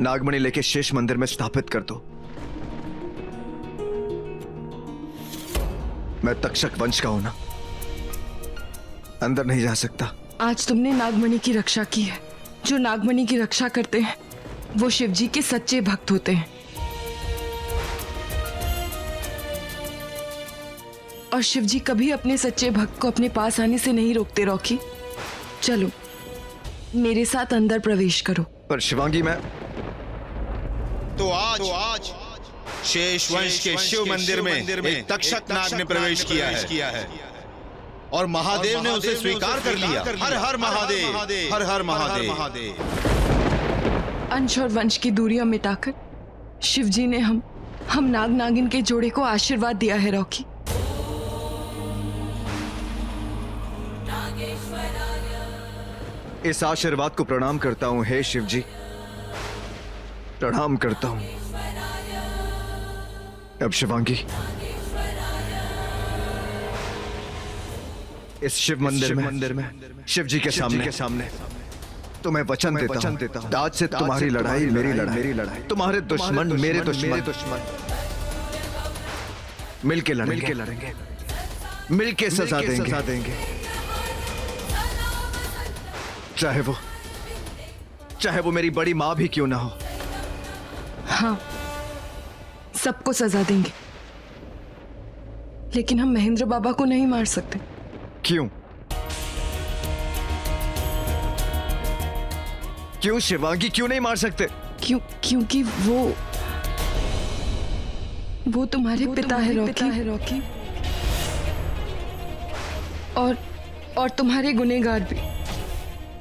नागमणि लेके शेष मंदिर में स्थापित कर दो। मैं तक्षक वंश का हूं ना, अंदर नहीं जा सकता। आज तुमने नागमणि की रक्षा की है। जो नागमणि की रक्षा करते हैं वो शिव जी के सच्चे भक्त होते हैं। और शिव जी कभी अपने सच्चे भक्त को अपने पास आने से नहीं रोकते। रॉकी, चलो मेरे साथ अंदर प्रवेश करो। पर शिवांगी, मैं तो आज शेष वंश के शिव मंदिर में एक तक्षक नाग ने प्रवेश किया है और महादेव ने उसे स्वीकार कर लिया। हर हर महादेव, हर हर महादेव। अंश और वंश की दूरियां मिटाकर शिव जी ने हम नाग नागिन के जोड़े को आशीर्वाद दिया है। रॉकी, इस आशीर्वाद को प्रणाम करता हूं। हे शिव जी, प्रणाम करता हूं। अब शिवांगी, इस शिव मंदिर में शिव जी के सामने तुम्हें वचन देता हूं। आज से तुम्हारी लड़ाई मेरी लड़ाई, तुम्हारे दुश्मन मेरे दुश्मन, मिलके लड़ेंगे, मिलके सजा देंगे। चाहे वो मेरी बड़ी माँ भी क्यों ना हो। हाँ, सबको सजा देंगे, लेकिन हम महेंद्र बाबा को नहीं मार सकते। क्यों शिवांगी, क्यों नहीं मार सकते? क्योंकि वो तुम्हारे पिता है रॉकी। और तुम्हारे गुनहगार भी।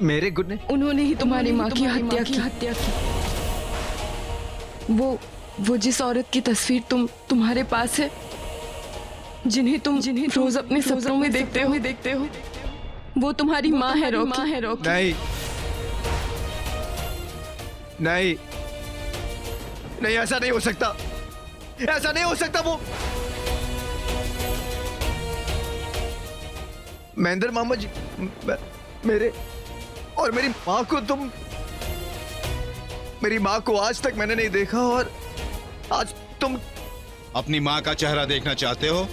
मेरे गुने? उन्होंने ही तुम्हारी माँ की हत्या की। वो जिस औरत की तस्वीर तुम्हारे पास है, जिन्हें तुम रोज अपने सपनों में देखते हो, वो तुम्हारी माँ है रॉकी। नहीं, ऐसा नहीं हो सकता। वो महेंद्र मामा जी, मेरे और मेरी माँ को मेरी माँ को आज तक मैंने नहीं देखा, और आज तुम अपनी माँ का चेहरा देखना चाहते हो?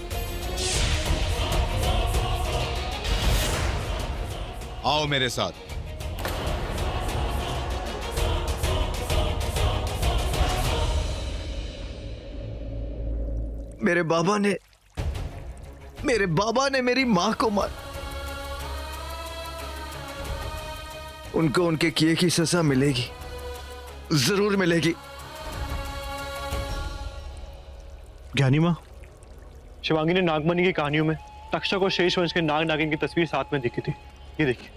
आओ मेरे साथ। मेरे बाबा ने मेरी माँ को मार, उनको उनके किए की सजा मिलेगी, जरूर मिलेगी। ज्ञानी माँ, शिवांगी ने नागमणि की कहानियों में तक्षक और शेष वंश के नाग नागिन की तस्वीर साथ में देखी थी। ये देखिए।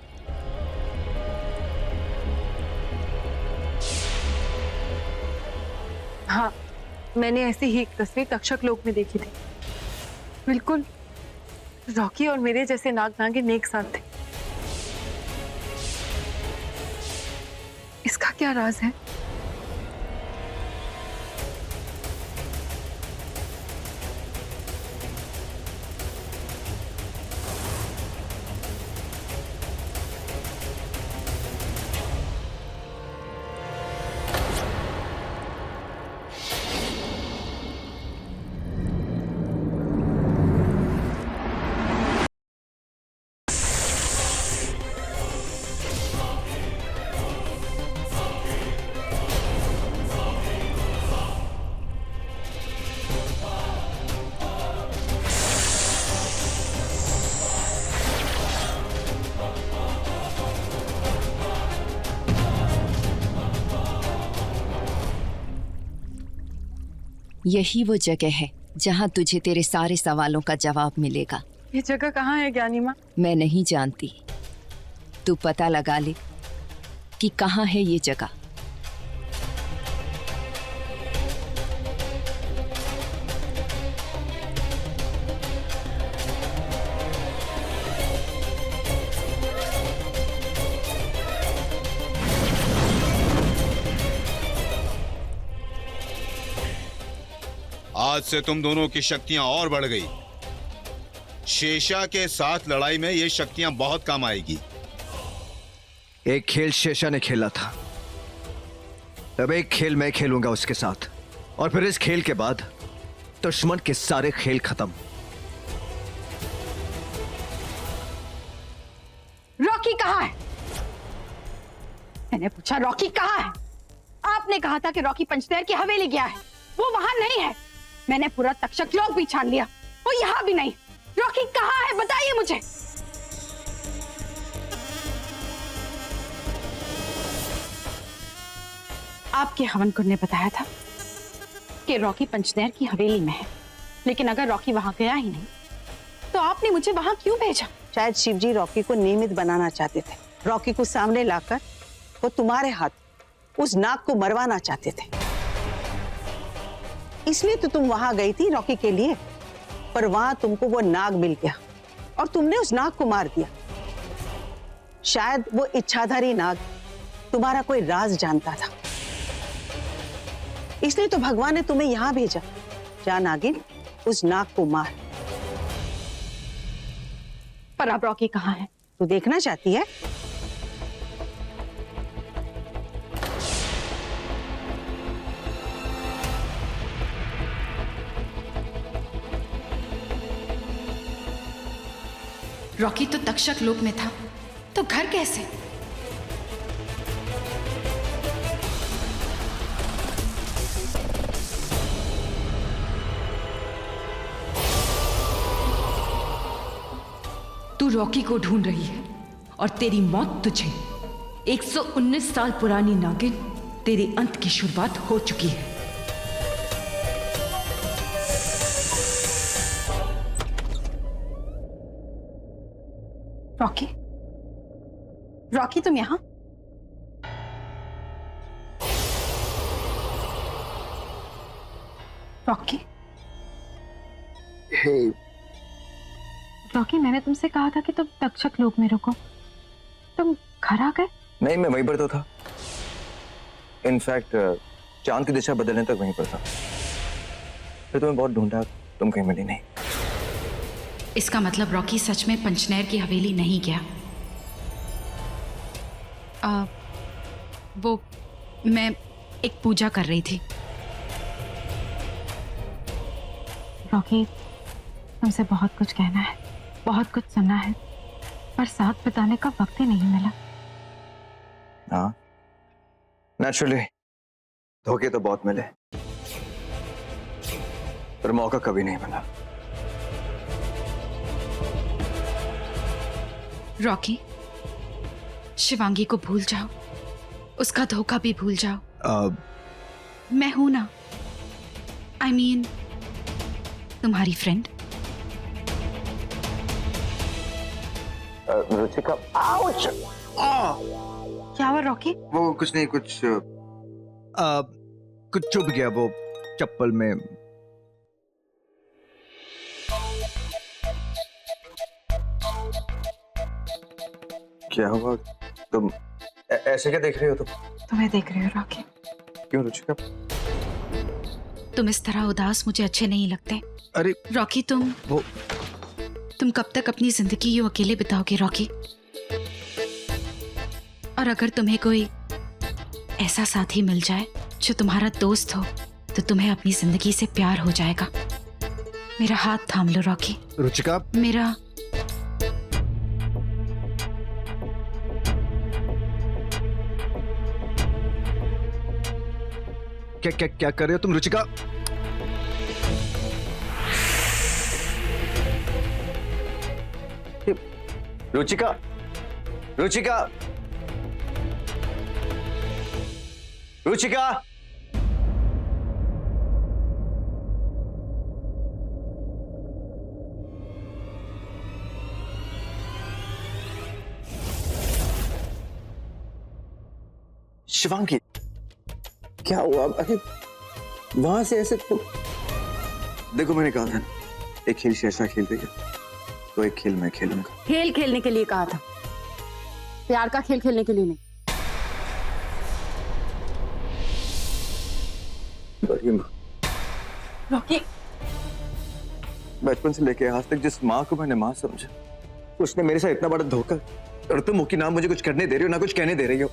हाँ, मैंने ऐसी ही एक तस्वीर तक्षक लोक में देखी थी। बिल्कुल रॉकी और मेरे जैसे नाग नागिन एक साथ थे। इसका क्या राज है? यही वो जगह है जहाँ तुझे तेरे सारे सवालों का जवाब मिलेगा। ये जगह कहाँ है ज्ञानी माँ? मैं नहीं जानती, तू पता लगा ले कि कहाँ है ये जगह। आज से तुम दोनों की शक्तियां और बढ़ गई। शेषा के साथ लड़ाई में ये शक्तियां बहुत काम आएगी। एक खेल शेषा ने खेला था, अब एक खेल मैं खेलूंगा उसके साथ, और फिर इस खेल के बाद दुश्मन के सारे खेल खत्म। रॉकी कहाँ है? मैंने पूछा रॉकी कहाँ है? आपने कहा था कि रॉकी पंचदेर की हवेली गया है, वो वहां नहीं है। मैंने पूरा तक्षक लोक भी छान लिया, वो यहाँ भी नहीं। रॉकी कहाँ है बताइए मुझे। आपके हवन कुंड ने बताया था कि रॉकी पंचदेर की हवेली में है, लेकिन अगर रॉकी वहां गया ही नहीं तो आपने मुझे वहां क्यों भेजा? शायद शिवजी रॉकी को नियमित बनाना चाहते थे। रॉकी को सामने लाकर वो तुम्हारे हाथ उस नाग को मरवाना चाहते थे, इसलिए तो तुम वहां गई थी रॉकी के लिए। पर वहां तुमको वो नाग मिल गया और तुमने उस नाग को मार दिया। शायद वो इच्छाधारी नाग तुम्हारा कोई राज जानता था, इसलिए तो भगवान ने तुम्हें यहां भेजा। जा नागिन, उस नाग को मार। पर अब रॉकी कहाँ है? तू देखना चाहती है? रॉकी तो तक्षक लोक में था, तो घर कैसे? तू रॉकी को ढूंढ रही है और तेरी मौत तुझे 119 साल पुरानी नागिन, तेरे अंत की शुरुआत हो चुकी है। रॉकी, रॉकी तुम यहां? रॉकी, रॉकी मैंने तुमसे कहा था कि तुम तक्षक लोक में रुको, तुम घर आ गए? नहीं, मैं वहीं पर तो था। इनफैक्ट चांद की दिशा बदलने तक वहीं पर था। फिर तुम्हें बहुत ढूंढा, तुम कहीं मिली नहीं। इसका मतलब रॉकी सच में पंचनैर की हवेली नहीं गया। वो मैं एक पूजा कर रही थी। रॉकी, तुमसे बहुत कुछ कहना है, बहुत कुछ सुनना है, पर साथ बिताने का वक्त ही नहीं मिला। हाँ, नेचुरली धोखे तो बहुत मिले, पर मौका कभी नहीं मिला। रॉकी, शिवांगी को भूल जाओ, उसका धोखा भी भूल जाओ। मैं हूं ना, I mean, तुम्हारी फ्रेंड। रुचिका, आउच! क्या हुआ रॉकी? वो कुछ नहीं, कुछ चुभ गया वो चप्पल में। क्या हुआ? तुम ऐसे क्या देख रही हो? तुम्हें देख रही हो रॉकी। क्यों रुचिका? तुम इस तरह उदास मुझे अच्छे नहीं लगते। अरे रॉकी, तुम कब तक अपनी जिंदगी यूं अकेले बिताओगे रॉकी? और अगर तुम्हें कोई ऐसा साथी मिल जाए जो तुम्हारा दोस्त हो, तो तुम्हें अपनी जिंदगी से प्यार हो जाएगा। मेरा हाथ थाम लो रॉकी। रुचिका, मेरा क्या कर रहे हो तुम रुचिका? रुचिका, रुचिका, रुचिका! शिवांगी, क्या हुआ? अरे वहां से ऐसे देखो, मैंने कहा था एक खेल शेषा खेल देगा, तो एक खेल मैं खेलूंगा। खेल खेलने के लिए कहा था, प्यार का खेल खेलने के लिए नहीं। रॉकी, बचपन से लेके आज तक जिस माँ को मैंने माँ समझा, उसने मेरे साथ इतना बड़ा धोखा, और तुम मुखी नाम मुझे कुछ करने दे रही हो ना कुछ कहने दे रही हो।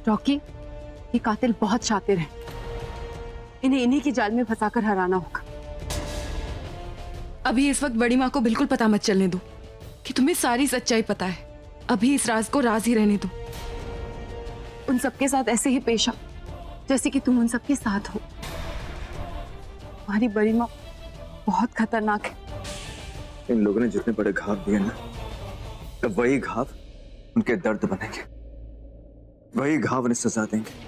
रॉकी, ये कातिल बहुत शातिर हैं। इन्हें इन्हीं की जाल में फंसाकर हराना होगा। अभी इस वक्त बड़ी माँ को बिल्कुल पता मत चलने दो कि तुम्हें सारी सच्चाई पता है। अभी इस राज को राज ही रहने दो। उन सबके साथ ऐसे ही पेश आओ जैसे कि तुम उन सबके साथ हो। तुम्हारी बड़ी माँ बहुत खतरनाक है। इन लोगों ने जितने बड़े घाव दिए ना, तो वही घाव उनके दर्द बनेंगे, वही घाव उन्हें सजा देंगे।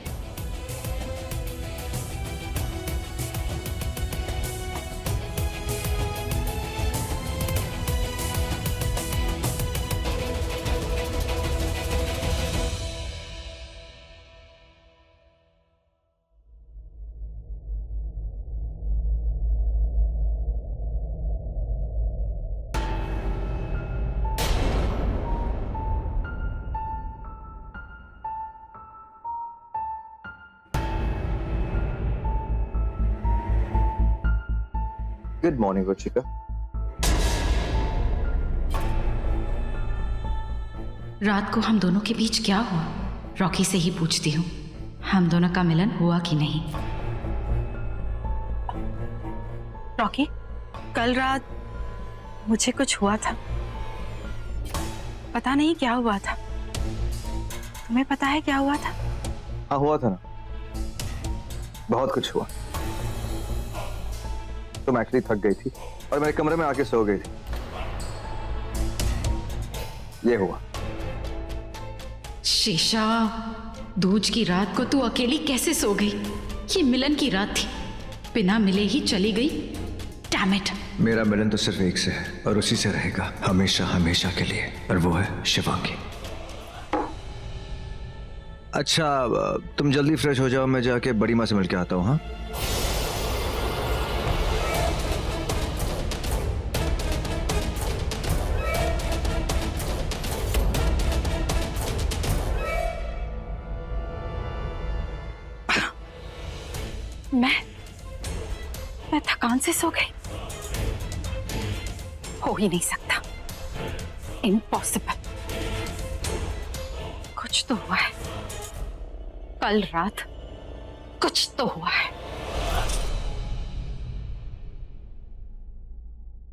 Good morning Ruchika. रात को हम दोनों के बीच क्या हुआ? रॉकी से ही पूछती हूँ, हम दोनों का मिलन हुआ कि नहीं। रॉकी, कल रात मुझे कुछ हुआ था, पता नहीं क्या हुआ था। तुम्हें पता है क्या हुआ था? हाँ हुआ था ना, बहुत कुछ हुआ। तुम एक्चुअली थक गई थी और मेरे कमरे में आके सो गई थी, ये हुआ। शीशा, दूज की रात को तू अकेली कैसे सो गई? ये मिलन की रात थी, बिना मिले ही चली गई। Damn it. मेरा मिलन तो सिर्फ एक से है और उसी से रहेगा हमेशा हमेशा के लिए, और वो है शिवांगी। अच्छा तुम जल्दी फ्रेश हो जाओ, मैं जाके बड़ी माँ से मिल के आता हूँ। हाँ मैं थकान से सो गई? हो ही नहीं सकता, इम्पॉसिबल। कुछ तो हुआ है, कल रात कुछ तो हुआ है।